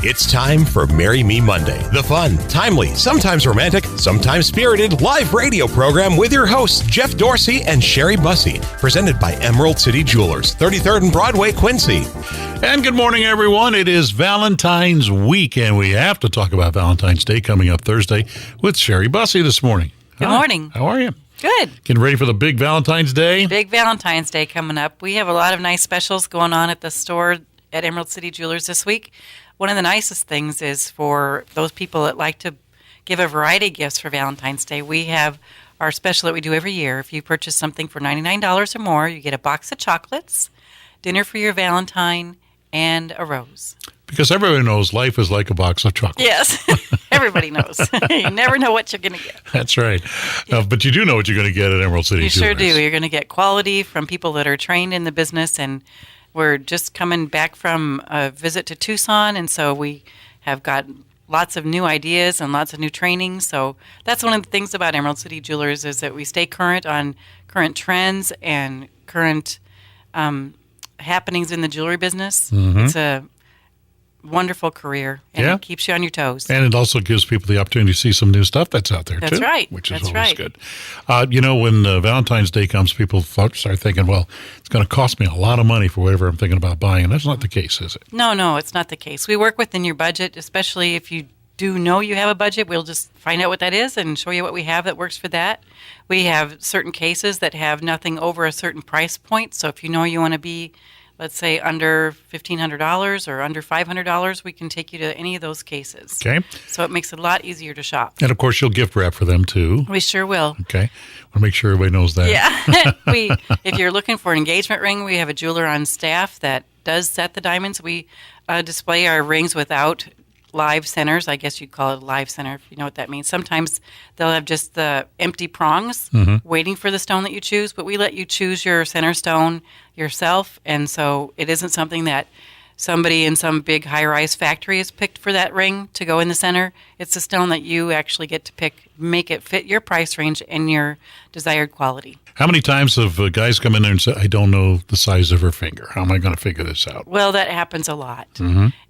It's time for Marry Me Monday, the fun, timely, sometimes romantic, sometimes spirited live radio program with your hosts, Jeff Dorsey and Sherry Bussey, presented by Emerald City Jewelers, 33rd and Broadway, Quincy. And good morning, everyone. It is Valentine's week, and we have to talk about Valentine's Day coming up Thursday with Sherry Bussey this morning. Good morning. How are you? Good. Getting ready for the big Valentine's Day? Big Valentine's Day coming up. We have a lot of nice specials going on at the store at Emerald City Jewelers this week. One of the nicest things is for those people that like to give a variety of gifts for Valentine's Day. We have our special that we do every year. If you purchase something for $99 or more, you get a box of chocolates, dinner for your Valentine, and a rose. Because everybody knows life is like a box of chocolates. Yes, everybody knows. You never know what you're going to get. That's right. But you do know what you're going to get at Emerald City Jewelers. You sure do. You're going to get quality from people that are trained in the business, and we're just coming back from a visit to Tucson, and so we have got lots of new ideas and lots of new training. So that's one of the things about Emerald City Jewelers is that we stay current on current trends and current happenings in the jewelry business. Mm-hmm. It's a wonderful career, and it keeps you on your toes. And it also gives people the opportunity to see some new stuff that's out there, that's too. Right. Which is always good. When Valentine's Day comes, people start thinking, well, it's going to cost me a lot of money for whatever I'm thinking about buying. And that's not the case, is it? No, it's not the case. We work within your budget, especially if you do know you have a budget. We'll just find out what that is and show you what we have that works for that. We have certain cases that have nothing over a certain price point. So if you know you want to be, let's say, under $1,500 or under $500, we can take you to any of those cases. Okay. So it makes it a lot easier to shop. And, of course, you'll gift wrap for them, too. We sure will. Okay. Want to make sure everybody knows that. Yeah. If you're looking for an engagement ring, we have a jeweler on staff that does set the diamonds. We display our rings without live centers. I guess you'd call it a live center if you know what that means. Sometimes they'll have just the empty prongs waiting for the stone that you choose, but we let you choose your center stone yourself, and so it isn't something that somebody in some big high-rise factory has picked for that ring to go in the center. It's a stone that you actually get to pick, make it fit your price range and your desired quality. How many times have guys come in there and say, I don't know the size of her finger. How am I going to figure this out? Well, that happens a lot.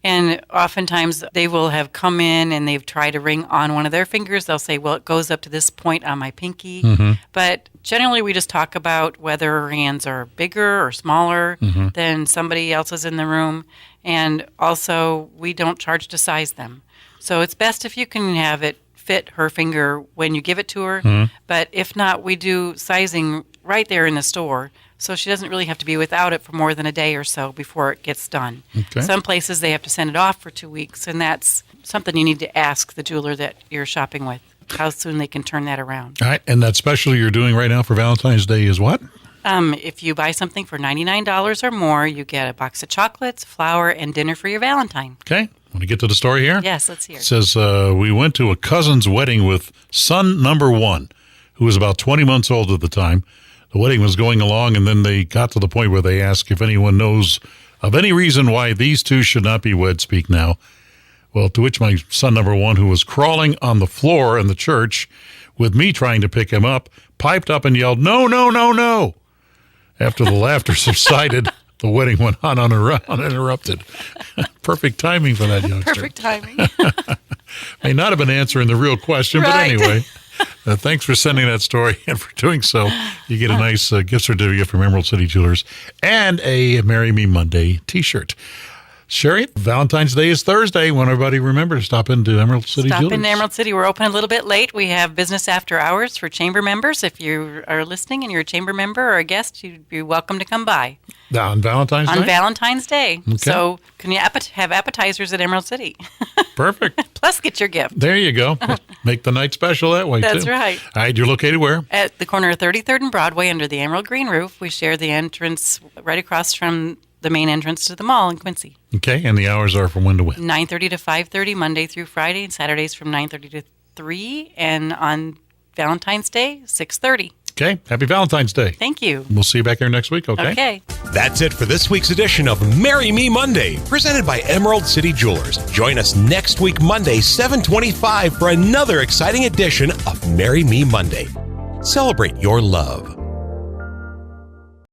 And oftentimes they will have come in and they've tried a ring on one of their fingers. They'll say, well, it goes up to this point on my pinky. But generally we just talk about whether her hands are bigger or smaller than somebody else's in the room. And also we don't charge to size them. So it's best if you can have it fit her finger when you give it to her. But if not, we do sizing right there in the store, so she doesn't really have to be without it for more than a day or so before it gets done. Okay. Some places they have to send it off for 2 weeks, and that's something you need to ask the jeweler that you're shopping with, how soon they can turn that around. All right, and that special you're doing right now for Valentine's Day is what? If you buy something for $99 or more, you get a box of chocolates, flour, and dinner for your Valentine. Okay. Want to get to the story here? Yes, let's hear it. It says, we went to a cousin's wedding with son number one, who was about 20 months old at the time. The wedding was going along, and then they got to the point where they asked if anyone knows of any reason why these two should not be wed, speak now. Well, to which my son number one, who was crawling on the floor in the church with me trying to pick him up, piped up and yelled, no, no, no, no. After the laughter subsided, the wedding went on uninterrupted. Perfect timing for that youngster. Perfect timing. May not have been answering the real question, but anyway. Thanks for sending that story, and for doing so, you get a nice gift certificate from Emerald City Jewelers and a Marry Me Monday T-shirt. Sherry, Valentine's Day is Thursday. Want everybody to remember to stop into Emerald City Jewelers. Stop in Emerald City. We're open a little bit late. We have business after hours for chamber members. If you are listening and you're a chamber member or a guest, you'd be welcome to come by. On Valentine's Day? On Valentine's Day. Okay. So can you have appetizers at Emerald City? Perfect. Plus get your gift. There you go. Make the night special that way, That's too. right. All right, you're located where? At the corner of 33rd and Broadway under the Emerald Green roof. We share the entrance right across from the main entrance to the mall in Quincy. Okay, and the hours are from when to when? 9:30 to 5:30, Monday through Friday, and Saturdays from 9:30 to 3, and on Valentine's Day, 6:30. Okay, happy Valentine's Day. Thank you. We'll see you back here next week, okay? Okay. That's it for this week's edition of Marry Me Monday, presented by Emerald City Jewelers. Join us next week, Monday, 7:25, for another exciting edition of Marry Me Monday. Celebrate your love.